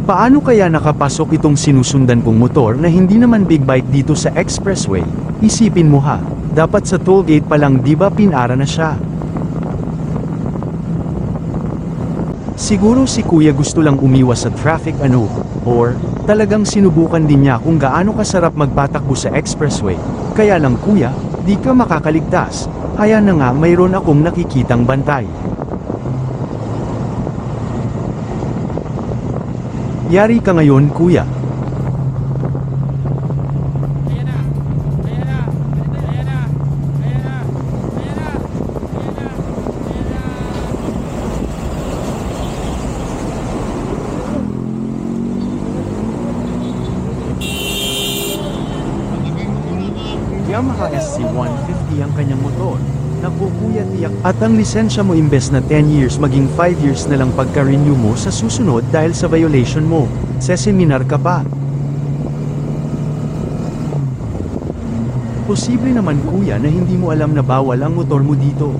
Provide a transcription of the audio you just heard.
Paano kaya nakapasok itong sinusundan kong motor na hindi naman big bike dito sa expressway? Isipin mo ha, dapat sa toll gate pa lang di ba pinara na siya? Siguro si kuya gusto lang umiwas sa traffic or talagang sinubukan din niya kung gaano kasarap magpatakbo sa expressway. Kaya lang kuya, di ka makakaligtas. Kaya na nga mayroon akong nakikitang bantay. Yari ka ngayon kuya. Yamaha SC150 ang kanyang motor. Naku kuya tiyak. At ang lisensya mo imbes na 10 years maging 5 years na lang pagka-renew mo sa susunod dahil sa violation mo. Seseminar ka pa. Posible naman kuya na hindi mo alam na bawal ang motor mo dito.